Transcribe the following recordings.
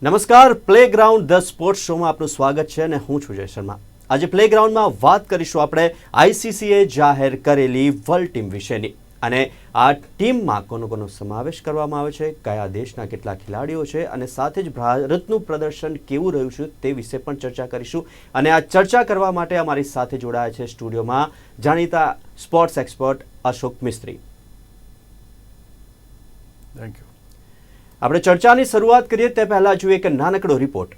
નમસ્કાર, playground the sports શોમાં આપનું સ્વાગત છે અને હું છું જય શર્મા। આજે પ્લેગ્રાઉન્ડમાં વાત કરીશું આપણે આઈસીસીએ જાહેર કરેલી વર્લ્ડ ટીમ વિશેની અને આ ટીમમાં કોનો સમાવેશ કરવામાં આવે છે, કયા દેશના કેટલા ખેલાડીઓ છે અને સાથે જ ભારતનું પ્રદર્શન કેવું રહ્યું છે તે વિશે પણ ચર્ચા કરીશું। અને આ ચર્ચા કરવા માટે અમારી સાથે જોડાયા છે સ્ટુડિયોમાં જાણીતા sports expert Ashok Mistry. Thank you. આપણે ચર્ચાની શરૂઆત કરીએ તે પહેલા જોઈએ એક નાનકડો રિપોર્ટ।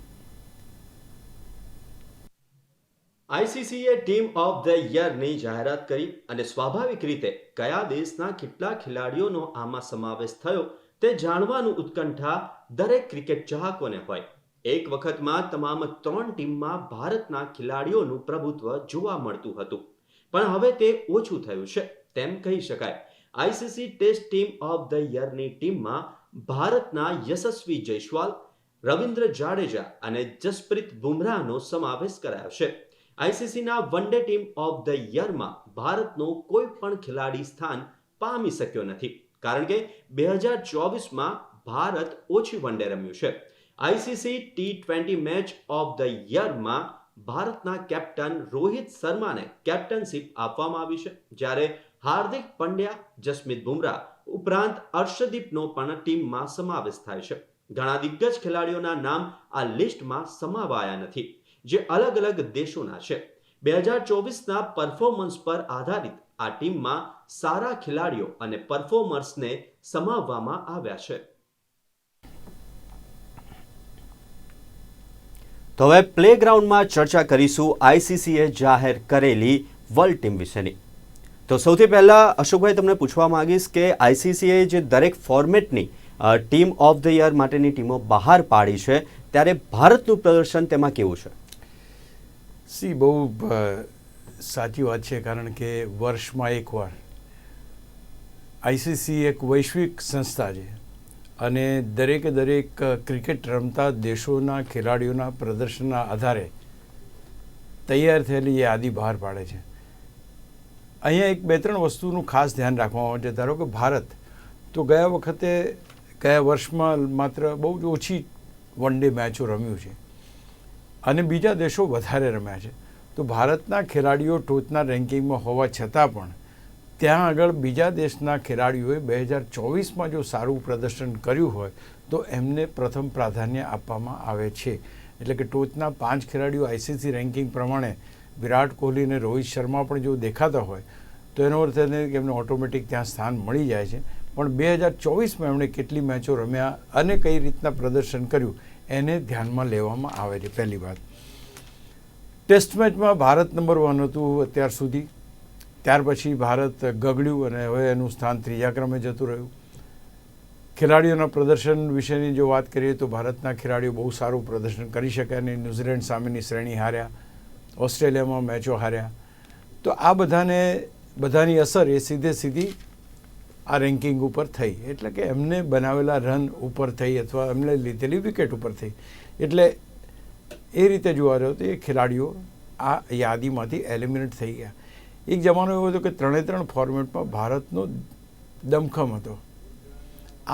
આઈસીસીએ ટીમ ઓફ ધ યરની જાહેરાત કરી અને સ્વાભાવિક રીતે કયા દેશના કેટલા ખેલાડીઓનો આમાં સમાવેશ થયો તે જાણવાનું ઉત્કંઠા દરેક ક્રિકેટ ચાહકોને હોય। એક વખતમાં તમામ 3 ટીમમાં ભારતના ખેલાડીઓનું પ્રભુત્વ જોવા મળતું હતું, પણ હવે તે ઓછું થયું છે તેમ કહી શકાય। ICC test team of the યરની ટીમમાં ભારતના યશસ્વી જયસ્વાલ, રવિન્દ્ર જાડેજા અને જસપ્રીત બુમરાહનો સમાવેશ કરાયો છે। આઈસીસીના one day team of the યરમાં ભારતનો કોઈ પણ ખેલાડી સ્થાન પામી શક્યો નથી, કારણ કે 2024માં ભારત ઓછી વન ડે રમ્યું છે। ICC T20 match of the યરમાં ભારતના કેપ્ટન રોહિત શર્માને કેપ્ટનશીપ આપવામાં આવી છે, જ્યારે હાર્દિક પંડ્યા, જસપ્રીત બુમરાહ ઉપરાંત અર્શદીપનો પણ ટીમમાં સમાવેશ થાય છે। ઘણા દિગ્ગજ ખેલાડીઓના નામ આ લિસ્ટમાં સમાવાયા નથી, જે અલગ અલગ દેશોના છે। 2024ના પરફોર્મન્સ પર આધારિત આ ટીમમાં સારા ખેલાડીઓ અને પરફોર્મર્સને સમાવવામાં આવ્યા છે। તો હવે પ્લેગ્રાઉન્ડમાં ચર્ચા કરીશું આઈસીસીએ જાહેર કરેલી વર્લ્ડ ટીમ વિશેની। તો સૌથી પહેલાં અશોકભાઈ તમને પૂછવા માંગીશ કે આઈસીસીએ જે દરેક ફોર્મેટની ટીમ ઓફ ધ યર માટેની ટીમો બહાર પાડી છે, ત્યારે ભારતનું પ્રદર્શન તેમાં કેવું છે? બહુ સાચી વાત છે, કારણ કે વર્ષમાં એકવાર આઈસીસી એક વૈશ્વિક સંસ્થા છે અને દરેક ક્રિકેટ રમતા દેશોના ખેલાડીઓના પ્રદર્શનના આધારે તૈયાર થયેલી યાદી બહાર પાડે છે। અહીંયા એક 2-3 વસ્તુનું ખાસ ધ્યાન રાખવામાં આવે છે। ધારો કે ભારત તો ગયા વર્ષમાં માત્ર બહુ જ ઓછી વન ડે મેચો રમ્યું છે અને બીજા દેશો વધારે રમ્યા છે, તો ભારતના ખેલાડીઓ ટોચના રેન્કિંગમાં હોવા છતાં પણ ત્યાં આગળ બીજા દેશના ખેલાડીઓએ 2024માં જો સારું પ્રદર્શન કર્યું હોય તો એમને પ્રથમ પ્રાધાન્ય આપવામાં આવે છે। એટલે કે ટોચના 5 ખેલાડીઓ આઈસીસી રેન્કિંગ પ્રમાણે વિરાટ કોહલી અને રોહિત શર્મા પણ જો દેખાતા હોય તો એનો અર્થ એ કે એમને ઓટોમેટિક ત્યાં સ્થાન મળી જાય છે। પણ 2024માં એમણે કેટલી મેચો રમ્યા અને કઈ રીતના પ્રદર્શન કર્યું એને ધ્યાનમાં લેવામાં આવે છે। પહેલી વાત, ટેસ્ટ મેચમાં ભારત નંબર 1 હતું અત્યાર સુધી, ત્યાર પછી ભારત ગગડ્યું અને હવે એનું સ્થાન 3જા ક્રમે જતું રહ્યું। ખેલાડીઓના પ્રદર્શન વિશેની જો વાત કરીએ તો ભારતના ખેલાડીઓ બહુ સારું પ્રદર્શન કરી શક્યા નહીં। ન્યૂઝીલેન્ડ સામેની શ્રેણી હાર્યા, ઓસ્ટ્રેલિયામાં મેચો હાર્યા, તો આ બધાની અસર એ સીધી આ રેન્કિંગ ઉપર થઈ, એટલે કે એમને બનાવેલા રન ઉપર થઈ અથવા એમને લીધેલી વિકેટ ઉપર થઈ। એટલે એ રીતે જોવા રહ્યો તો એ ખેલાડીઓ આ યાદીમાંથી એલિમિનેટ થઈ ગયા। એક જમાનો એવો હતો કે 3 ફોર્મેટમાં ભારતનો દમખમ હતો।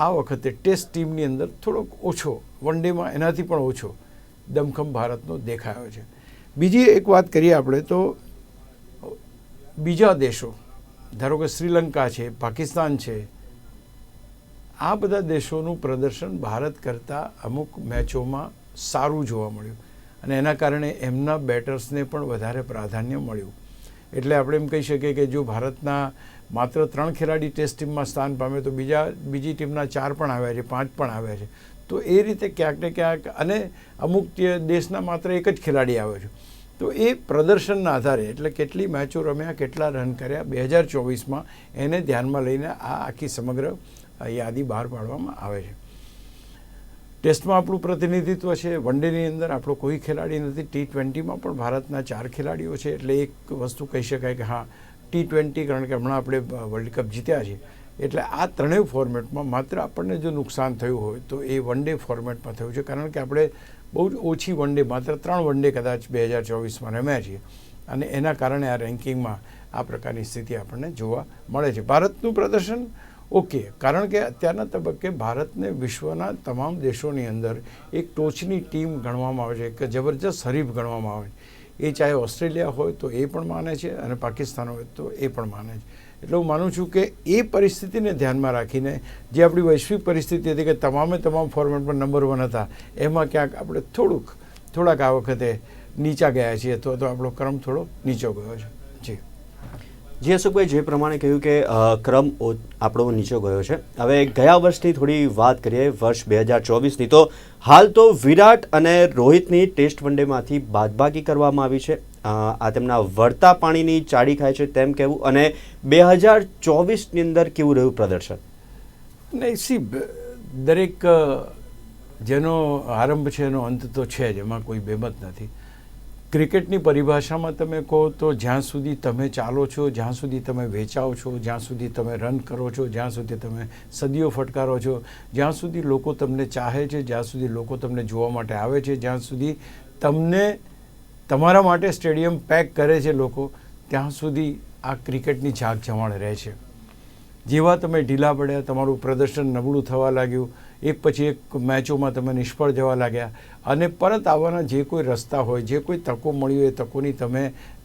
આ વખતે ટેસ્ટ ટીમની અંદર થોડોક ઓછો, વન ડેમાં એનાથી પણ ઓછો દમખમ ભારતનો દેખાયો છે। બીજી એક વાત કરીએ આપણે તો બીજા દેશો, ધારો કે શ્રીલંકા છે, પાકિસ્તાન છે, આ બધા દેશોનું પ્રદર્શન ભારત કરતાં અમુક મેચોમાં સારું જોવા મળ્યું અને એના કારણે એમના બેટર્સને પણ વધારે પ્રાધાન્ય મળ્યું। એટલે આપણે એમ કહી શકીએ કે જો ભારતના માત્ર 3 ખેલાડી ટેસ્ટ ટીમમાં સ્થાન પામે તો બીજી ટીમના 4 પણ આવ્યા છે, 5 પણ આવ્યા છે, તો એ રીતે ક્યાંક ને ક્યાંક, અને અમુક દેશના માત્ર 1 જ ખેલાડી આવ્યો છે, તો એ પ્રદર્શનના આધારે, એટલે કેટલી મેચો રમ્યા, કેટલા રન કર્યા 2024માં, એને ધ્યાનમાં લઈને આ આખી સમગ્ર યાદી બહાર પાડવામાં આવે છે। ટેસ્ટમાં આપણું પ્રતિનિધિત્વ છે, વન ડેની અંદર આપણો કોઈ ખેલાડી નથી, T20માં પણ ભારતના 4 ખેલાડીઓ છે। એટલે એક વસ્તુ કહી શકાય કે હા, T20, કારણ કે હમણાં આપણે વર્લ્ડ કપ જીત્યા છે, એટલે આ 3 ફોર્મેટમાં માત્ર આપણને જો નુકસાન થયું હોય તો એ વન ડે ફોર્મેટમાં થયું છે, કારણ કે આપણે બહુ જ ઓછી વન ડે, માત્ર 3 વન ડે કદાચ 2024માં રમ્યા છીએ અને એના કારણે આ રેન્કિંગમાં આ પ્રકારની સ્થિતિ આપણને જોવા મળે છે। ભારતનું પ્રદર્શન ઓકે, કારણ કે અત્યારના તબક્કે ભારતને વિશ્વના તમામ દેશોની અંદર એક ટોચની ટીમ ગણવામાં આવે છે, કે જબરજસ્ત હરીફ ગણવામાં આવે છે. એ ચાહે ઓસ્ટ્રેલિયા હોય તો એ પણ માને છે અને પાકિસ્તાન હોય તો એ પણ માને છે. એટલે હું માનું છું કે એ પરિસ્થિતિને ધ્યાનમાં રાખીને જે આપણી વૈશ્વિક પરિસ્થિતિ હતી કે તમામ ફોર્મેટમાં નંબર 1 હતા, એમાં ક્યાંક આપણે થોડાક આ વખતે નીચા ગયા છીએ, તો આપણો ક્રમ થોડો નીચો ગયો છે. જી જી અશોકભાઈ, જે પ્રમાણે કહ્યું કે ક્રમ આપણો નીચો ગયો છે. હવે ગયા વર્ષની થોડી વાત કરીએ, વર્ષ 2024ની, તો હાલ તો વિરાટ અને રોહિતની ટેસ્ટ વનડેમાંથી બાદબાકી કરવામાં આવી છે. આ તેમના વળતા પાણીની ચાડી ખાય છે તેમ કહેવું. અને 2024ની અંદર કેવું રહ્યું પ્રદર્શન? નહીં, દરેક જેનો આરંભ છે એનો અંત તો છે જ, એમાં કોઈ બેમત નથી. ક્રિકેટની પરિભાષામાં તમે કહો તો જ્યાં સુધી તમે ચાલો છો, જ્યાં સુધી તમે વેચાઓ છો, જ્યાં સુધી તમે રન કરો છો, જ્યાં સુધી તમે સદીઓ ફટકારો છો, જ્યાં સુધી લોકો તમને ચાહે છે, જ્યાં સુધી લોકો તમને જોવા માટે આવે છે, જ્યાં સુધી તમને તમારા માટે સ્ટેડિયમ પેક કરે છે લોકો, ત્યાં સુધી આ ક્રિકેટની ઝાક જમાણ રહે છે. જેવા તમે ઢીલા પડ્યા, તમારું પ્રદર્શન નબળું થવા લાગ્યું, એક પછી એક મેચોમાં તમે નિષ્ફળ જવા લાગ્યા, અને પરત આવવાના જે કોઈ રસ્તા હોય, જે કોઈ તકો મળી હોય, એ તકોની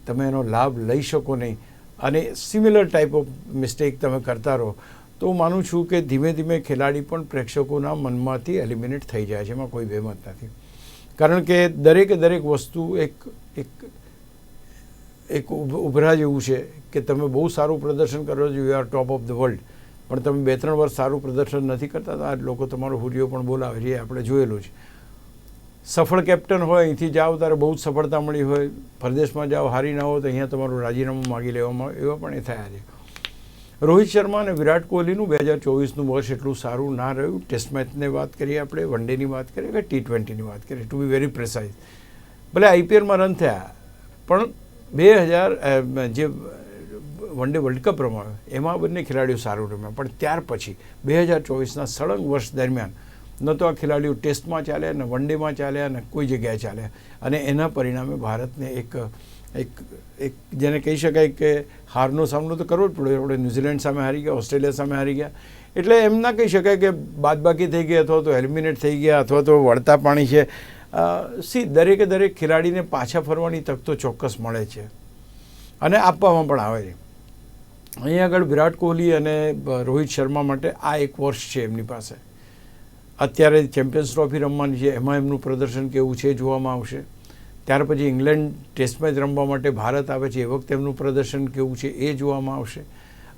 તમે એનો લાભ લઈ શકો નહીં, અને સિમિલર ટાઈપ ઓફ મિસ્ટેક તમે કરતા રહો, તો હું માનું છું કે ધીમે ધીમે ખેલાડી પણ પ્રેક્ષકોના મનમાંથી એલિમિનેટ થઈ જાય છે. એમાં કોઈ બેમત નથી, કારણ કે દરેક વસ્તુ એક ઉભરા જેવું છે કે તમે બહુ સારું પ્રદર્શન કરો છો, you are top of the world, પણ તમે 2-3 વર્ષ સારું પ્રદર્શન નથી કરતા તો આ લોકો તમારો હુરિયો પણ બોલાવે છે. આપણે જોયેલું છે. સફળ કેપ્ટન હોય, અહીંથી જાઓ ત્યારે બહુ જ સફળતા મળી હોય, પરદેશમાં જાઓ હારી ના હોય તો અહીંયા તમારું રાજીનામું માગી લેવામાં આવે, એવા પણ એ થયા છે. રોહિત શર્મા અને વિરાટ કોહલીનું 2024નું વર્ષ એટલું સારું ના રહ્યું. ટેસ્ટ મેચની વાત કરીએ, આપણે વન ડેની વાત કરીએ કે T20ની વાત કરીએ, ટુ બી વેરી પ્રિસાઇઝ. ભલે IPLમાં રન થયા, પણ 2000 જે વન ડે વર્લ્ડ કપ રમાયો એમાં બંને ખેલાડીઓ સારું રમ્યા, પણ ત્યાર પછી 2024ના સળંગ વર્ષ દરમિયાન ન તો આ ખેલાડીઓ ટેસ્ટમાં ચાલ્યા, ને વન ડેમાં ચાલ્યા, ને કોઈ જગ્યાએ ચાલ્યા, અને એના પરિણામે ભારતને એક જેને કહી શકાય કે હારનો સામનો તો કરવો જ પડ્યો. આપણે ન્યૂઝીલેન્ડ સામે હારી ગયા, ઓસ્ટ્રેલિયા સામે હારી ગયા, એટલે એમ ના કહી શકાય કે બાદબાકી થઈ ગઈ અથવા તો એલિમિનેટ થઈ ગયા અથવા તો વળતા પાણી છે. દરેક ખેલાડીને પાછા ફરવાની તક તો ચોક્કસ મળે છે અને આપવામાં પણ આવે છે. અહીં આગળ વિરાટ કોહલી અને રોહિત શર્મા માટે આ એક વર્ષ છે એમની પાસે. અત્યારે ચેમ્પિયન્સ ટ્રોફી રમવાની છે, એમાં એમનું પ્રદર્શન કેવું છે જોવામાં આવશે. ત્યાર પછી ઇંગ્લેન્ડ ટેસ્ટ મેચ રમવા માટે ભારત આવે છે, એ વખતે એમનું પ્રદર્શન કેવું છે એ જોવામાં આવશે.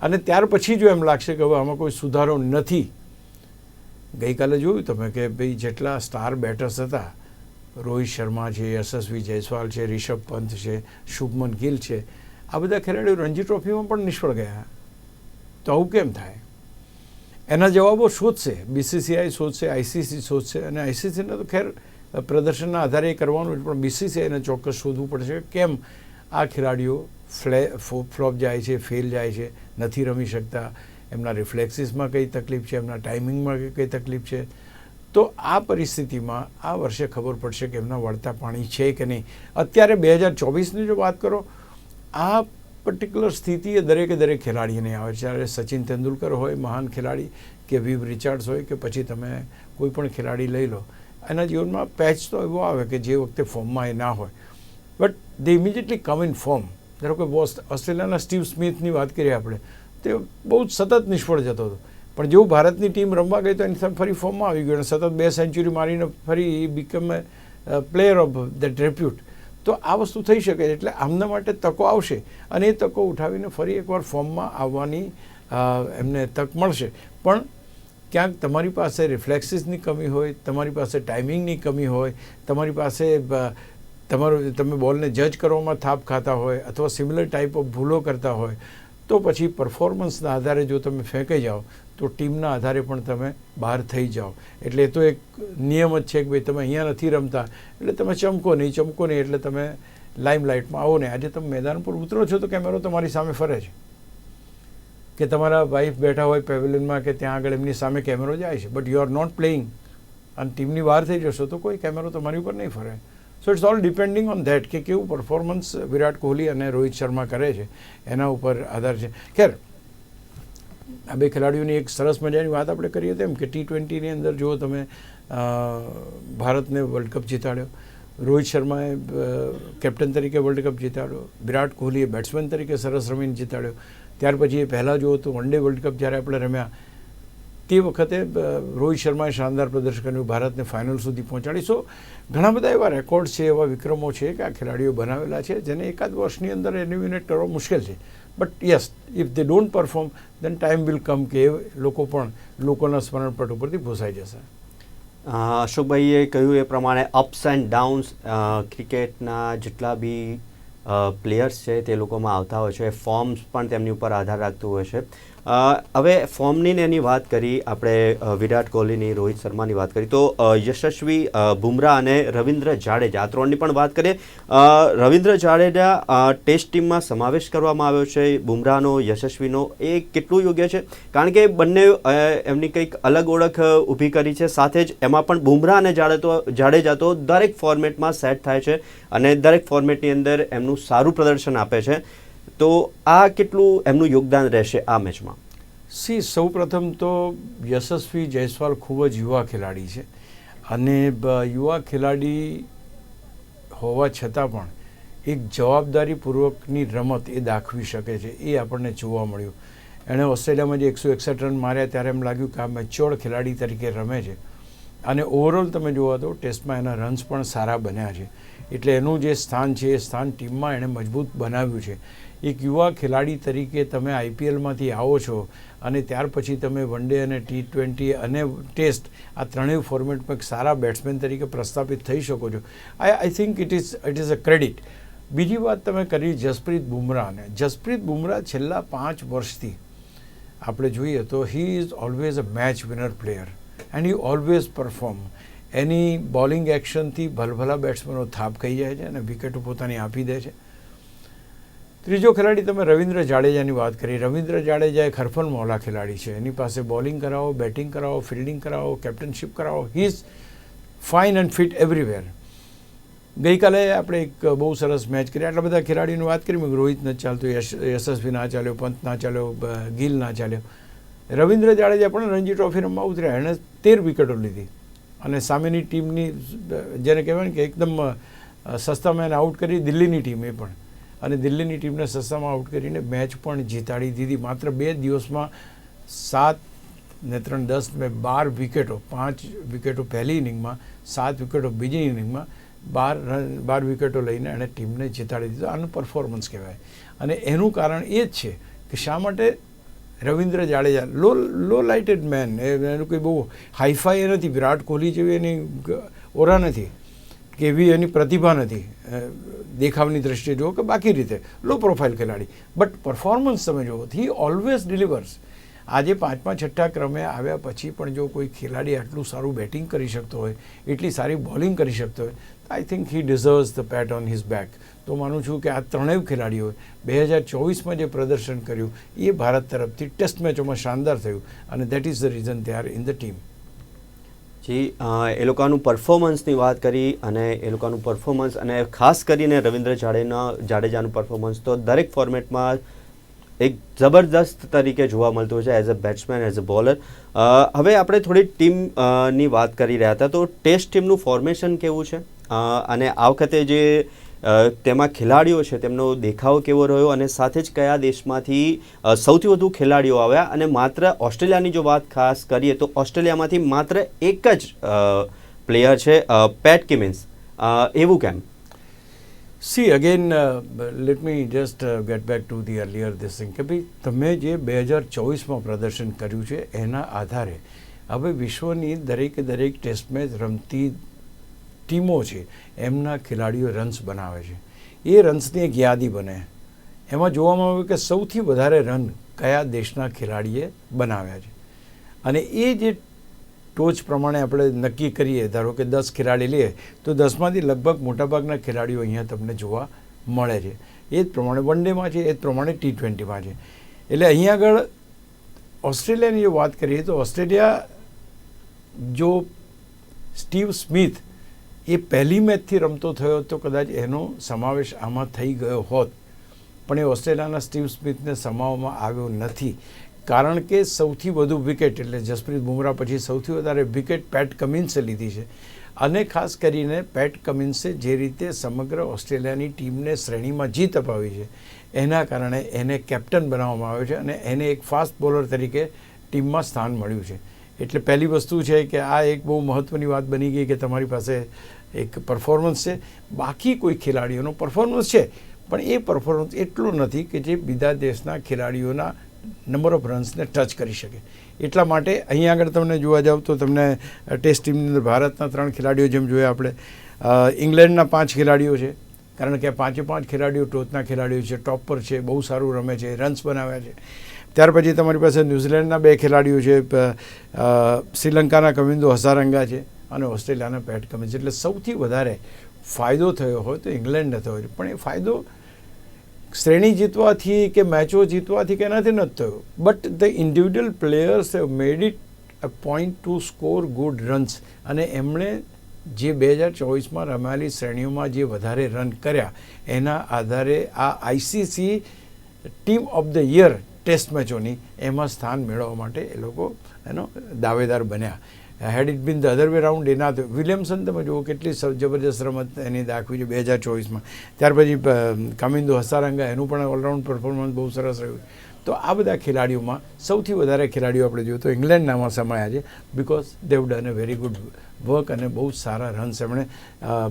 અને ત્યાર પછી જો એમ લાગશે કે હવે આમાં કોઈ સુધારો નથી, ગઈકાલે જોયું તમે કે ભાઈ જેટલા સ્ટાર બેટર્સ હતા, રોહિત શર્મા છે, યશસ્વી જયસ્વાલ છે, રિષભ પંત છે, શુભમન ગિલ છે, આ બધા ખેલાડીઓ રણજી ટ્રોફીમાં પણ નિષ્ફળ ગયા. તો આવું કેમ થાય? એના જવાબો શોધશે BCCI, શોધશે ICC, શોધશે. અને ICCને તો ખેર પ્રદર્શનના આધારે કરવાનું જ, પણ BCCIને ચોક્કસ શોધવું પડશે કેમ આ ખેલાડીઓ ફ્લોપ જાય છે, ફેલ જાય છે, નથી રમી શકતા, એમના રિફ્લેક્સિસમાં કઈ તકલીફ છે, એમના ટાઈમિંગમાં કઈ તકલીફ છે. તો આ પરિસ્થિતિમાં આ વર્ષે ખબર પડશે કે એમના વળતા પાણી છે કે નહીં. અત્યારે 2024ની જો વાત કરો, આ પર્ટિક્યુલર સ્થિતિ એ દરેક ખેલાડીને આવે છે. જ્યારે સચિન તેંડુલકર હોય મહાન ખેલાડી, કે વિવ રિચાર્ડ્સ હોય, કે પછી તમે કોઈ પણ ખેલાડી લઈ લો, એના જીવનમાં પેચ તો એવો આવે કે જે વખતે ફોર્મમાં એ ના હોય, but they immediately come in form. ધારો કે ઓસ્ટ્રેલિયાના સ્ટીવ સ્મિથની વાત કરીએ આપણે, તે બહુ જ સતત નિષ્ફળ જતો હતો, પણ જેવું ભારતની ટીમ રમવા ગઈ તો એની સામે ફરી ફોર્મમાં આવી ગયો અને સતત 2 સેન્ચુરી મારીને ફરી become a player of that repute. તો આ વસ્તુ થઈ શકે છે. એટલે આમના માટે તકો આવશે અને એ તકો ઉઠાવીને ફરી એકવાર ફોર્મમાં આવવાની એમને તક મળશે. પણ ક્યાંક તમારી પાસે રિફ્લેક્સિસની કમી હોય, તમારી પાસે ટાઈમિંગની કમી હોય, તમારી પાસે તમે બોલને જજ કરવામાં થાપ ખાતા હોય અથવા સિમિલર ટાઈપ ઓફ ભૂલો કરતા હોય, તો પછી પરફોર્મન્સના આધારે જો તમે ફેંકાઈ જાઓ તો ટીમના આધારે પણ તમે બહાર થઈ જાઓ. એટલે એ તો એક નિયમ જ છે કે ભાઈ તમે અહીંયા નથી રમતા એટલે તમે ચમકો નહીં એટલે તમે લાઇમલાઇટમાં આવો નહીં. આજે તમે મેદાન પર ઉતરો છો તો કેમેરો તમારી સામે ફરે છે, કે તમારા વાઈફ બેઠા હોય પેવેલિયનમાં કે ત્યાં આગળ એમની સામે કેમેરો જાય છે, but you are not playing અને ટીમની બહાર થઈ જશો તો કોઈ કેમેરો તમારી ઉપર નહીં ફરે. So it's all depending on that કે કેવું પરફોર્મન્સ વિરાટ કોહલી અને રોહિત શર્મા કરે છે એના ઉપર આધાર છે. ખેર આ બે ખેલાડીઓની એક સરસ મજાની વાત આપણે કરીએ તેમ કે T20ની અંદર જો તમે ભારતને વર્લ્ડ કપ જીતાડ્યો, રોહિત શર્માએ કેપ્ટન તરીકે વર્લ્ડ કપ જીતાડ્યો, વિરાટ કોહલીએ બેટ્સમેન તરીકે સરસ રમીને જીતાડ્યો. ત્યાર પછી એ પહેલાં જુઓ તો વન ડે વર્લ્ડ કપ જ્યારે આપણે રમ્યા તે વખતે રોહિત શર્માએ શાનદાર પ્રદર્શન કર્યું, ભારતને ફાઇનલ સુધી પહોંચાડી. સો ઘણા બધા એવા રેકોર્ડ છે, એવા વિક્રમો છે કે આ ખેલાડીઓ બનાવેલા છે જેને એકાદ વર્ષની અંદર એલિમિનેટ કરવા મુશ્કેલ છે. But yes, if they don't perform then time will come કે એ લોકો પણ લોકોના સ્મરણપટ ઉપરથી ભૂસાઈ જશે. અશોકભાઈએ કહ્યું એ પ્રમાણે અપ્સ એન્ડ ડાઉન્સ ક્રિકેટના જેટલા બી પ્લેયર્સ છે તે લોકોમાં આવતા હોય છે, ફોર્મ્સ પણ તેમની ઉપર આધાર રાખતું હોય છે. હવે ફોર્મની ને એની વાત કરી આપણે, વિરાટ કોહલીની, રોહિત શર્માની વાત કરી, તો યશસ્વી બુમરાહ અને રવિન્દ્ર જાડેજા આ ત્રણની પણ વાત કરીએ. રવિન્દ્ર જાડેજા ટેસ્ટ ટીમમાં સમાવેશ કરવામાં આવ્યો છે બુમરાહનો, યશસ્વીનો, એ કેટલું યોગ્ય છે? કારણ કે બંને એમની કંઈક અલગ ઓળખ ઊભી કરી છે, સાથે જ એમાં પણ બુમરાહ અને જાડેજા તો દરેક ફોર્મેટમાં સેટ થાય છે અને દરેક ફોર્મેટની અંદર એમનું સારું પ્રદર્શન આપે છે. તો આ કેટલું એમનું યોગદાન રહેશે આ મેચમાં? સૌ પ્રથમ તો યશસ્વી જયસ્વાલ ખૂબ જ યુવા ખેલાડી છે અને યુવા ખેલાડી હોવા છતાં પણ એક જવાબદારીપૂર્વકની રમત એ દાખવી શકે છે, એ આપણને જોવા મળ્યું. એણે ઓસ્ટ્રેલિયામાં જે 161 રન માર્યા ત્યારે એમ લાગ્યું કે આ મેચ્યોર્ડ ખેલાડી તરીકે રમે છે અને ઓવરઓલ તમે જોવા તો ટેસ્ટમાં એના રન્સ પણ સારા બન્યા છે. એટલે એનું જે સ્થાન છે એ સ્થાન ટીમમાં એણે મજબૂત બનાવ્યું છે. એક યુવા ખેલાડી તરીકે તમે IPLમાંથી આવો છો અને ત્યાર પછી તમે વન ડે અને T20 અને ટેસ્ટ આ ત્રણેય ફોર્મેટમાં એક સારા બેટ્સમેન તરીકે પ્રસ્થાપિત થઈ શકો છો. I think it is a credit. બીજી વાત તમે કરી જસપ્રીત બુમરાહને. જસપ્રીત બુમરાહ છેલ્લા 5 વર્ષથી આપણે જોઈએ તો he is always a match winner player and he always perform. એની બોલિંગ એક્શનથી ભલભલા બેટ્સમેનો થાપ ખાઈ જાય છે અને વિકેટો પોતાની આપી દે છે. ત્રીજો ખેલાડી તમે રવિન્દ્ર જાડેજાની વાત કરી. રવિન્દ્ર જાડેજા એક હરફન મૌલા ખેલાડી છે. એની પાસે બોલિંગ કરાવો, બેટિંગ કરાવો, ફિલ્ડિંગ કરાવો, કેપ્ટનશીપ કરાવો, he is fine and fit everywhere. ગઈકાલે આપણે એક બહુ સરસ મેચ કરી, આટલા બધા ખેલાડીઓની વાત કરી, રોહિત નથી ચાલતું, યશસ્વી ના ચાલ્યો, પંત ના ચાલ્યો, ગિલ ના ચાલ્યો. રવિન્દ્ર જાડેજા પણ રણજી ટ્રોફી રમવા ઉતર્યા, એણે 13 વિકેટો લીધી અને સામેની ટીમની જેને કહેવાય ને કે એકદમ સસ્તામાં એને આઉટ કરી દિલ્હીની ટીમ, એ પણ, અને દિલ્હીની ટીમને સસ્તામાં આઉટ કરીને મેચ પણ જીતાડી દીધી. માત્ર 2 દિવસમાં 7 ને 3 10 મેં 12 વિકેટો, 5 વિકેટો પહેલી ઇનિંગમાં, 7 વિકેટો બીજી ઇનિંગમાં, 12 વિકેટો લઈને એણે ટીમને જીતાડી દીધું. આનું પરફોર્મન્સ કહેવાય. અને એનું કારણ એ જ છે કે શા માટે રવિન્દ્ર જાડેજા લો લાઇટેડ મેન, એનું કંઈ બહુ હાઈફાઈ નથી, વિરાટ કોહલી જેવી એની ઓરા નથી કે એવી એની પ્રતિભા નથી દેખાવની દ્રષ્ટિએ જુઓ કે બાકી રીતે લો પ્રોફાઇલ ખેલાડી, બટ પરફોર્મન્સ તમે જુઓ, હી ઓલવેઝ ડિલિવર્સ. આજે 5મા 6ઠા ક્રમે આવ્યા પછી પણ જો કોઈ ખેલાડી આટલું સારું બેટિંગ કરી શકતો હોય, એટલી સારી બોલિંગ કરી શકતો હોય, તો I think he deserves the pat on his back. તો માનું છું કે આ ત્રણેય ખેલાડીઓએ 2024માં જે પ્રદર્શન કર્યું એ ભારત તરફથી ટેસ્ટ મેચોમાં શાનદાર થયું અને that is the reason they are in the team. જી, એ લોકોનું પરફોર્મન્સની વાત કરી અને એ લોકોનું પરફોર્મન્સ અને ખાસ કરીને રવિન્દ્ર જાડેજાનું પરફોર્મન્સ તો દરેક ફોર્મેટમાં એક જબરદસ્ત તરીકે જોવા મળતું હોય છે as a batsman, as a bowler. હવે આપણે થોડી ટીમની વાત કરી રહ્યા હતા, તો ટેસ્ટ ટીમનું ફોર્મેશન કેવું છે અને આ વખતે જે તેમાં ખેલાડીઓ છે તેમનો દેખાવ કેવો રહ્યો અને સાથે જ કયા દેશમાંથી સૌથી વધુ ખેલાડીઓ આવ્યા? અને માત્ર ઓસ્ટ્રેલિયાની જો વાત ખાસ કરીએ તો ઓસ્ટ્રેલિયામાંથી માત્ર એક જ પ્લેયર છે, પેટ કમિન્સ. એવું કેમ? See again let me just get back to the earlier this thing કે ભાઈ તમે જે 2024માં પ્રદર્શન કર્યું છે એના આધારે હવે વિશ્વની દરેકે દરેક ટેસ્ટ મેચ રમતી ટીમો છે એમના ખેલાડીઓ રન્સ બનાવે છે. એ રન્સની એક યાદી બને, એમાં જોવામાં આવ્યું કે સૌથી વધારે રન કયા દેશના ખેલાડીએ બનાવ્યા છે અને એ જે ટોચ પ્રમાણે આપણે નક્કી કરીએ, ધારો કે 10 ખેલાડી લઈએ તો 10માંથી લગભગ મોટાભાગના ખેલાડીઓ અહીંયા તમને જોવા મળે છે. એ જ પ્રમાણે વન ડેમાં છે, એ જ પ્રમાણે T20માં છે. એટલે અહીંયા આગળ ઓસ્ટ્રેલિયાની જો વાત કરીએ તો ઓસ્ટ્રેલિયા જો સ્ટીવ સ્મિથ એ પહેલી મેચથી રમતો થયો તો કદાચ એનો સમાવેશ આમાં થઈ ગયો હોત, પણ એ ઓસ્ટ્રેલિયાના સ્ટીવ સ્મિથને સમાવવામાં આવ્યો નથી. કારણ કે સૌથી વધુ વિકેટ એટલે જસપ્રીત બુમરાહ પછી સૌથી વધારે વિકેટ પેટ કમિન્સે લીધી છે. અને ખાસ કરીને પેટ કમિન્સે જે રીતે સમગ્ર ઓસ્ટ્રેલિયાની ટીમને શ્રેણીમાં જીત અપાવી છે એના કારણે એને કેપ્ટન બનાવવામાં આવ્યો છે અને એને એક ફાસ્ટ બોલર તરીકે ટીમમાં સ્થાન મળ્યું છે. એટલે પહેલી વસ્તુ છે કે આ એક બહુ મહત્ત્વની વાત બની ગઈ કે તમારી પાસે એક પરફોર્મન્સ છે. બાકી કોઈ ખેલાડીઓનો પરફોર્મન્સ છે પણ એ પરફોર્મન્સ એટલો નથી કે જે બીજા દેશના ખેલાડીઓના નંબર ઓફ રન્સને ટચ કરી શકે. એટલા માટે અહીંયા આગળ તમને જોવા જાવ તો તમને ટેસ્ટ ટીમની અંદર ભારતના 3 ખેલાડીઓ જેમ જોયા આપણે, ઇંગ્લેન્ડના 5 ખેલાડીઓ છે કારણ કે 5 ખેલાડીઓ ટોચના ખેલાડીઓ છે, ટોપ પર છે, બહુ સારું રમે છે, રન્સ બનાવ્યા છે. ત્યાર પછી તમારી પાસે ન્યૂઝીલેન્ડના 2 ખેલાડીઓ છે, શ્રીલંકાના કવિંદો હસારંગા છે અને ઓસ્ટ્રેલિયાના પેટ કમિન્સ. એટલે સૌથી વધારે ફાયદો થયો હોય તો ઇંગ્લેન્ડને થયો, પણ એ ફાયદો શ્રેણી જીતવાથી કે મેચો જીતવાથી કે એનાથી નથી થયો. But the individual players have made it a point to score good runs. અને એમણે જે 2024માં રમાયેલી શ્રેણીઓમાં જે વધારે રન કર્યા એના આધારે આ ICC team of the year test મેચોની એમાં સ્થાન મેળવવા માટે એ લોકો એનો દાવેદાર બન્યા. Had it been the other way round એ ના થયું. વિલિયમસન તમે જુઓ કેટલી જબરજસ્ત રમત એની દાખવી છે 2024માં. ત્યાર પછી કમિન્દો હસારંગા, એનું પણ ઓલરાઉન્ડ પરફોર્મન્સ બહુ સરસ રહ્યું. તો આ બધા ખેલાડીઓમાં સૌથી વધારે ખેલાડીઓ આપણે જોઈએ તો ઇંગ્લેન્ડનામાં સમાયા છે because Dev done A very good work અને બહુ સારા રન્સ એમણે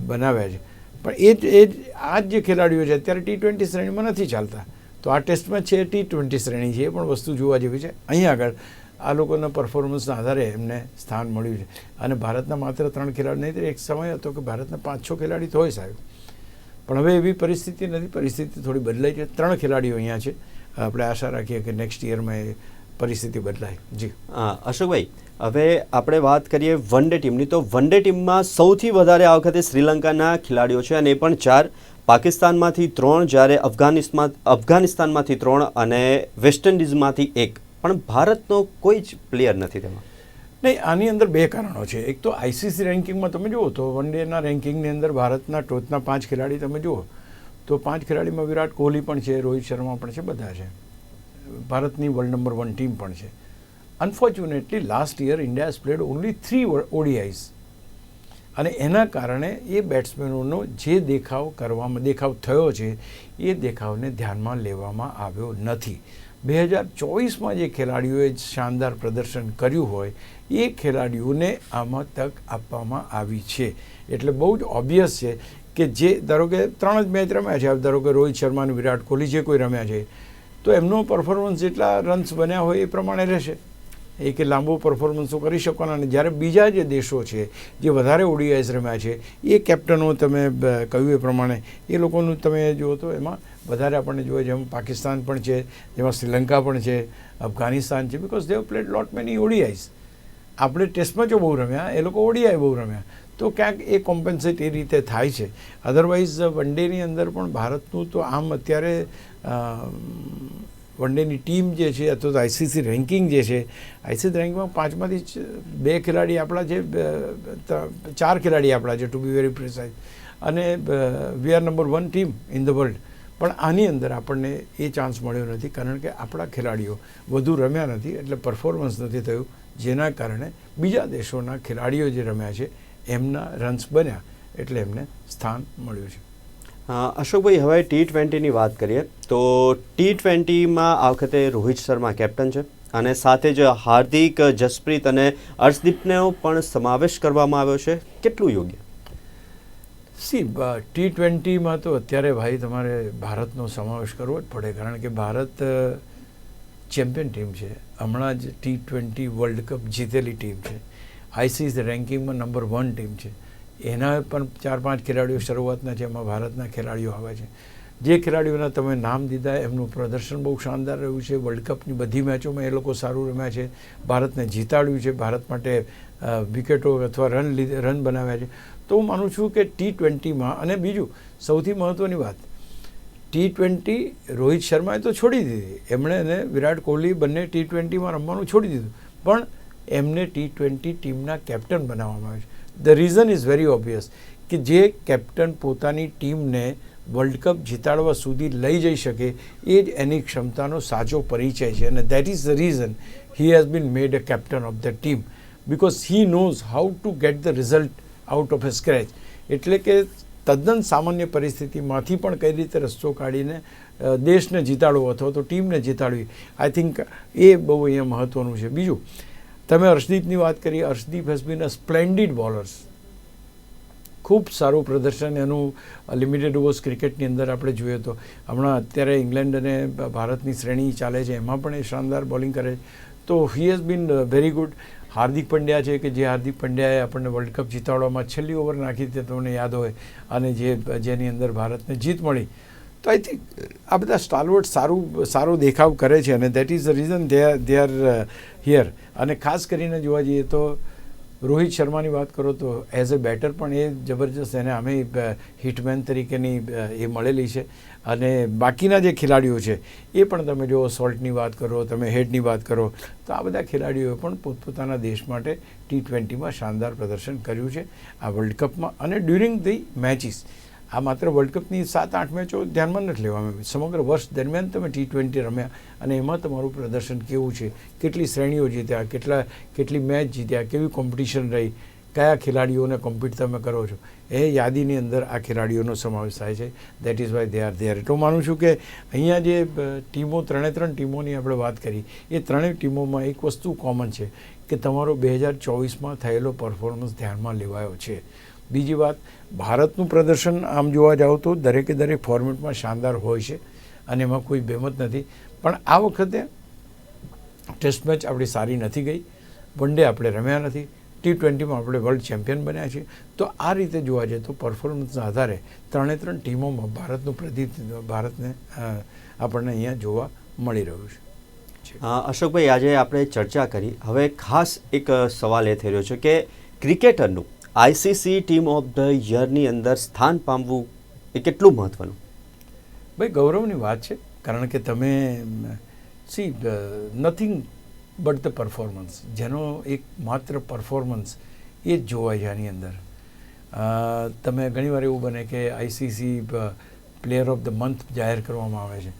બનાવ્યા છે. પણ એ જ આ જે ખેલાડીઓ છે અત્યારે T20 શ્રેણીમાં નથી ચાલતા. તો આ ટેસ્ટ મેચ છે T20 શ્રેણી છે, એ પણ વસ્તુ જોવા જેવી છે. અહીંયા આગળ આ લોકોના પરફોર્મન્સના આધારે એમને સ્થાન મળ્યું છે. અને ભારતના માત્ર 3 ખેલાડી નહીં, એક સમય હતો કે ભારતના 5-6 ખેલાડી તો હોય સાહેબ, પણ હવે એવી પરિસ્થિતિ નથી. પરિસ્થિતિ થોડી બદલાઈ છે. 3 ખેલાડીઓ અહીંયા છે. આપણે આશા રાખીએ કે નેક્સ્ટ યરમાં એ પરિસ્થિતિ બદલાય. જી અશોકભાઈ, હવે આપણે વાત કરીએ વન ડે ટીમની. તો વન ડે ટીમમાં સૌથી વધારે આ વખતે શ્રીલંકાના ખેલાડીઓ છે અને એ પણ 4. પાકિસ્તાનમાંથી 3, જ્યારે અફઘાનિસ્તાનમાંથી 3 અને વેસ્ટ ઇન્ડિઝમાંથી 1. પણ ભારતનો કોઈ જ પ્લેયર નથી તેમાં. નહીં, આની અંદર 2 કારણો છે. એક તો આઈસીસી રેન્કિંગમાં તમે જુઓ તો વન ડેના રેન્કિંગની અંદર ભારતના ટોચના 5 ખેલાડી તમે જુઓ તો 5 ખેલાડીમાં વિરાટ કોહલી પણ છે, રોહિત શર્મા પણ છે, બધા છે. ભારતની વર્લ્ડ નંબર 1 ટીમ પણ છે. Unfortunately last year India has played only 3 ODIs અને એના કારણે એ બેટ્સમેનોનો જે દેખાવ થયો છે એ દેખાવને ધ્યાનમાં લેવામાં આવ્યો નથી. 2024માં જે ખેલાડીઓએ શાનદાર પ્રદર્શન કર્યું હોય એ ખેલાડીઓને આમાં તક આપવામાં આવી છે. એટલે બહુ જ ઓબ્વિયસ છે કે જે ધારો કે 3 જ મેચ રમ્યા છે, ધારો કે રોહિત શર્મા અને વિરાટ કોહલી જે કોઈ રમ્યા છે તો એમનો પરફોર્મન્સ જેટલા રન્સ બન્યા હોય એ પ્રમાણે રહેશે. એ કે લાંબો પરફોર્મન્સો કરી શકવાના. અને જ્યારે બીજા જે દેશો છે જે વધારે ODIs રમ્યા છે એ કેપ્ટનો તમે કહ્યું એ પ્રમાણે એ લોકોનું તમે જુઓ તો એમાં વધારે આપણને જોઈએ, જેમ પાકિસ્તાન પણ છે, જેમાં શ્રીલંકા પણ છે, અફઘાનિસ્તાન છે, because they have played lot many ODIs. આપણે ટેસ્ટ મેચો બહુ રમ્યા, એ લોકો ODI બહુ રમ્યા. તો ક્યાંક એ કોમ્પન્સેટ એ રીતે થાય છે. અધરવાઇઝ વન ડેની અંદર પણ ભારતનું તો આમ અત્યારે વન ડેની ટીમ જે છે અથવા તો આઈસીસી રેન્કિંગ જે છે, આઈસીસી રેન્કિંગમાં 5માંથી 2 ખેલાડી આપણા છે, 4 ખેલાડી આપણા છે ટુ બી વેરી પ્રિસાઇઝ. અને we are number 1 team in the world. પણ આની અંદર આપણને એ ચાન્સ મળ્યો નથી કારણ કે આપણા ખેલાડીઓ વધુ રમ્યા નથી, એટલે પરફોર્મન્સ નથી થયું, જેના કારણે બીજા દેશોના ખેલાડીઓ જે રમ્યા છે એમના રન્સ બન્યા એટલે એમને સ્થાન મળ્યું છે. અશોકભાઈ, હવે T20ની વાત કરીએ તો T20માં આ વખતે રોહિત શર્મા કેપ્ટન છે અને સાથે જ હાર્દિક, જસપ્રીત અને અર્શદીપનો પણ સમાવેશ કરવામાં આવ્યો છે. કેટલું યોગ્ય? T20માં તો અત્યારે ભાઈ તમારે ભારતનો સમાવેશ કરવો જ પડે કારણ કે ભારત ચેમ્પિયન ટીમ છે. હમણાં જ T20 વર્લ્ડ કપ જીતેલી ટીમ છે. આઈસીસી રેન્કિંગમાં નંબર 1 ટીમ છે. એના પણ 4-5 ખેલાડીઓ શરૂઆતના છે, એમાં ભારતના ખેલાડીઓ આવે છે. જે ખેલાડીઓના તમે નામ દીધા એમનું પ્રદર્શન બહુ શાનદાર રહ્યું છે. વર્લ્ડ કપની બધી મેચોમાં એ લોકો સારું રમ્યા છે, ભારતને જીતાડ્યું છે, ભારત માટે વિકેટો અથવા રન બનાવ્યા છે. તો હું માનું છું કે T20માં, અને બીજું સૌથી મહત્ત્વની વાત, T20 રોહિત શર્માએ તો છોડી દીધી, એમણે અને વિરાટ કોહલી બંને T20માં રમવાનું છોડી દીધું, પણ એમને T20 ટીમના કેપ્ટન બનાવવામાં આવ્યું છે. The reason is very obvious કે જે કેપ્ટન પોતાની ટીમને વર્લ્ડ કપ જીતાડવા સુધી લઈ જઈ શકે એ જ એની ક્ષમતાનો સાચો પરિચય છે અને that is the reason he has bin made a captain of the team because he knows how to get the result out of A scratch. એટલે કે તદ્દન સામાન્ય પરિસ્થિતિમાંથી પણ કઈ રીતે રસ્તો કાઢીને દેશને જીતાડવો અથવા તો ટીમને જીતાડવી, આઈ થિંક એ બહુ અહીંયા મહત્ત્વનું છે. બીજું, તમે હર્ષદીપની વાત કરી. Harshdeep has been a splendid bowlers. ખૂબ સારું પ્રદર્શન એનું લિમિટેડ ઓવર્સ ક્રિકેટની અંદર આપણે જોઈએ તો હમણાં અત્યારે ઇંગ્લેન્ડ અને ભારતની શ્રેણી ચાલે છે એમાં પણ એ શાનદાર બોલિંગ કરે છે. તો he has been very good. Hardik Pandya છે કે જે હાર્દિક પંડ્યાએ આપણને વર્લ્ડ કપ જીતાડવામાં છેલ્લી ઓવર નાખી તે તમને યાદ હોય અને જેની અંદર ભારતને જીત મળી. તો આઈ થિંક આ બધા સ્ટાલવર્ડ સારો દેખાવ કરે છે અને that is the reason they R here. અને ખાસ કરીને જોવા જઈએ તો રોહિત શર્માની વાત કરો તો એઝ અ બેટર પણ એ જબરજસ્ત, એને અમે હિટમેન તરીકેની એ મળેલી છે. અને બાકીના જે ખેલાડીઓ છે એ પણ તમે જો સોલ્ટની વાત કરો, તમે હેડની વાત કરો, તો આ બધા ખેલાડીઓએ પણ પોતપોતાના દેશ માટે T20માં શાનદાર પ્રદર્શન કર્યું છે આ વર્લ્ડ કપમાં અને ડ્યુરિંગ ધી મેચિસ. આ માત્ર વર્લ્ડ કપની 7-8 મેચો ધ્યાનમાં નથી લેવામાં આવી. સમગ્ર વર્ષ દરમિયાન તમે T20 રમ્યા અને એમાં તમારું પ્રદર્શન કેવું છે, કેટલી શ્રેણીઓ જીત્યા, કેટલી મેચ જીત્યા, કેવી કોમ્પિટિશન રહી, કયા ખેલાડીઓને કોમ્પિટ તમે કરો છો, એ યાદીની અંદર આ ખેલાડીઓનો સમાવેશ થાય છે. That is why they are there. તો માનું છું કે અહીંયા જે ટીમો 3 ટીમોની આપણે વાત કરી એ ત્રણેય ટીમોમાં એક વસ્તુ કોમન છે કે તમારો 2024માં થયેલો પરફોર્મન્સ ધ્યાનમાં લેવાયો છે. બીજી વાત, ભારતનું પ્રદર્શન આમ જોવા જાઓ તો દરેકે દરેક ફોર્મેટમાં શાનદાર હોય છે અને એમાં કોઈ બેમત નથી. પણ આ વખતે ટેસ્ટ મેચ આપણી સારી નથી ગઈ, વન ડે આપણે રમ્યા નથી, T20માં આપણે વર્લ્ડ ચેમ્પિયન બન્યા છીએ. તો આ રીતે જોવા જઈએ તો પરફોર્મન્સના આધારે 3 ટીમોમાં ભારતનું પ્રતિનિધિત્વ ભારતને આપણને અહીંયા જોવા મળી રહ્યું છે. અશોકભાઈ, આજે આપણે ચર્ચા કરી. હવે ખાસ એક સવાલ એ થઈ રહ્યો છે કે ક્રિકેટરનું ICC ટીમ ઓફ ધ યરની અંદર સ્થાન પામવું એ કેટલું મહત્વનું? ભાઈ, ગૌરવની વાત છે, કારણ કે તમે નથિંગ બટ ધ પરફોર્મન્સ, જેનો એક માત્ર પરફોર્મન્સ એ જ જોવાય છે આની અંદર. તમે ઘણીવાર એવું બને કે ICC player of the month જાહેર કરવામાં આવે છે,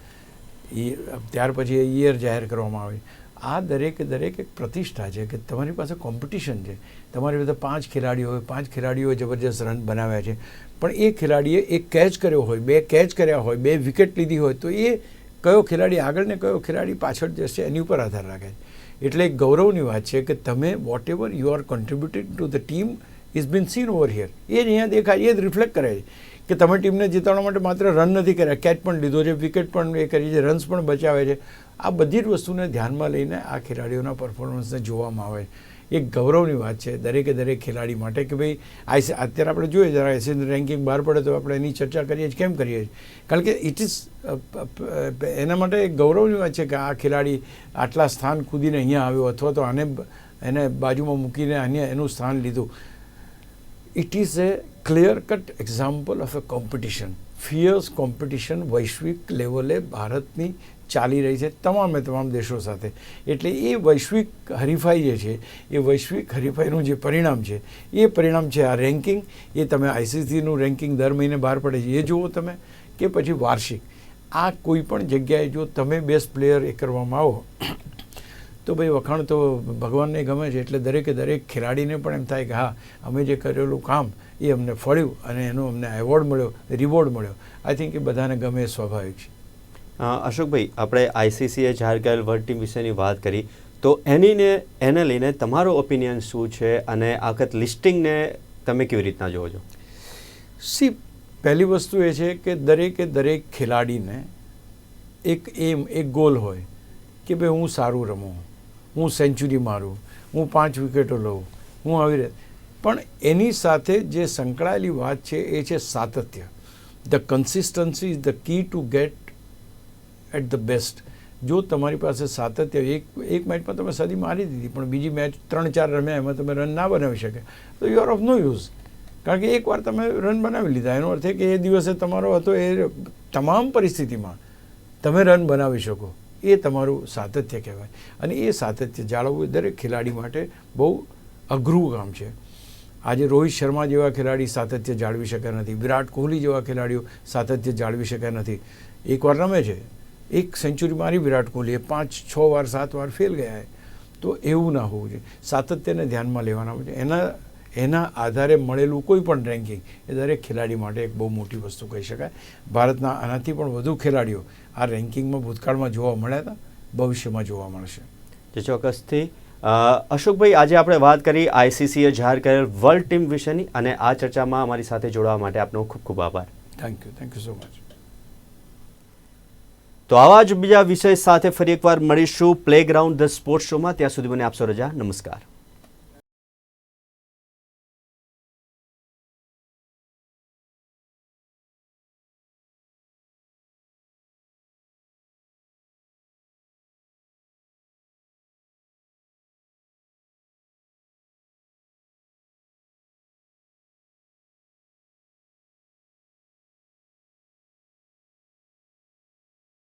ત્યાર પછી યર જાહેર કરવામાં આવે છે. આ દરેક એક પ્રતિષ્ઠા છે કે તમારી પાસે કોમ્પિટિશન છે, તમારી પાસે 5 ખેલાડીઓ હોય, 5 ખેલાડીઓએ જબરજસ્ત રન બનાવ્યા છે, પણ એ ખેલાડીએ એક કેચ કર્યો હોય, 2 કેચ કર્યા હોય, 2 વિકેટ લીધી હોય, તો એ કયો ખેલાડી આગળ ને કયો ખેલાડી પાછળ જશે એની ઉપર આધાર રાખે છે. એટલે એક ગૌરવની વાત છે કે તમે whatever you are contributed to the team is been seen over here. એ જ અહીંયા દેખાય, એ જ રિફ્લેક્ટ કરે છે કે તમે ટીમને જીતાડવા માટે માત્ર રન નથી કર્યા, કેચ પણ લીધો છે, વિકેટ પણ એ કરી છે, રન્સ પણ બચાવે છે. આ બધી જ વસ્તુને ધ્યાનમાં લઈને આ ખેલાડીઓના પરફોર્મન્સને જોવામાં આવે છે. એક ગૌરવની વાત છે દરેકે દરેક ખેલાડી માટે કે ભાઈ અત્યારે આપણે જોઈએ જરા એશિયન રેન્કિંગ બહાર પડે તો આપણે એની ચર્ચા કરીએ છીએ. કેમ કરીએ છીએ? કારણ કે ઇટ ઇઝ એના માટે એક ગૌરવની વાત છે કે આ ખેલાડી આટલા સ્થાન કૂદીને અહીંયા આવ્યો અથવા તો એને બાજુમાં મૂકીને એનું સ્થાન લીધું. It is A clear cut example of A competition, fierce competition વૈશ્વિક લેવલે ભારતની ચાલી રહી છે તમામ દેશો સાથે. એટલે એ વૈશ્વિક હરીફાઈ જે છે એ વૈશ્વિક હરીફાઈનું જે પરિણામ છે એ પરિણામ છે આ રેન્કિંગ. એ તમે ICCનું રેન્કિંગ દર મહિને બહાર પડે છે એ જુઓ તમે, કે પછી વાર્ષિક. આ કોઈ પણ જગ્યાએ જો તમે બેસ્ટ પ્લેયર એ કરવામાં આવો તો ભાઈ વખાણ તો ભગવાનને ગમે છે. એટલે દરેકે દરેક ખેલાડીને પણ એમ થાય કે હા, અમે જે કરેલું કામ એ અમને ફળ્યું અને એનો અમને એવોર્ડ મળ્યો, રિવોર્ડ મળ્યો. આઈ થિંક એ બધાને ગમે એ સ્વાભાવિક છે. અશોકભાઈ, આપણે ICCએ જાહેર કરેલ વર્લ્ડ ટીમ વિશેની વાત કરી, તો એને લઈને તમારો ઓપિનિયન શું છે અને આખત લિસ્ટિંગને તમે કેવી રીતના જોવો છો? પહેલી વસ્તુ એ છે કે દરેકે દરેક ખેલાડીને એક એમ, એક ગોલ હોય કે ભાઈ હું સારું રમું, હું સેન્ચુરી મારું, હું 5 વિકેટો લઉં, હું આવી રીતે. પણ એની સાથે જે સંકળાયેલી વાત છે એ છે સાતત્ય. The consistency is the key to get at the best. જો તમારી પાસે સાતત્ય, એક મેચમાં તમે સદી મારી દીધી પણ બીજી મેચ 3-4 રમ્યા એમાં તમે રન ના બનાવી શકે તો you are of no use. કારણ કે એકવાર તમે રન બનાવી લીધા એનો અર્થ એ કે એ દિવસે તમારો હતો એ તમામ પરિસ્થિતિમાં તમે રન બનાવી શકો, એ તમારું સાતત્ય કહેવાય. અને એ સાતત્ય જાળવવું દરેક ખેલાડી માટે બહુ અઘરું કામ છે. આજે રોહિત શર્મા જેવા ખેલાડી સાતત્ય જાળવી શક્યા નથી, વિરાટ કોહલી જેવા ખેલાડીઓ સાતત્ય જાળવી શક્યા નથી. એકવાર રમે છે, એક સેન્ચુરી મારી વિરાટ કોહલીએ, 5, 6 વાર 7 વાર ફેલ ગયા. તો એવું ના હોવું જોઈએ. સાતત્યને ધ્યાનમાં લેવાના હોય છે. એના આધારે મળેલું કોઈ પણ રેન્કિંગ એ દરેક ખેલાડી માટે એક બહુ મોટી વસ્તુ કહી શકાય. ભારતના આનાથી પણ વધુ ખેલાડીઓ આ રેન્કિંગમાં ભૂતકાળમાં જોવા મળ્યા હતા, ભવિષ્યમાં જોવા મળશે. જે ચોક્કસથી અશોકભાઈ, આજે આપણે વાત કરી આઈસીસીએ જાહેર કરેલ વર્લ્ડ ટીમ વિશેની, અને આ ચર્ચામાં અમારી સાથે જોડાવા માટે આપનો ખૂબ ખૂબ આભાર. Thank you so much. તો આવા જ બીજા વિષય સાથે ફરી એકવાર મળીશું પ્લેગ્રાઉન્ડ ધ સ્પોર્ટ્સ શોમાં. ત્યાં સુધી મને આપશો રજા. નમસ્કાર.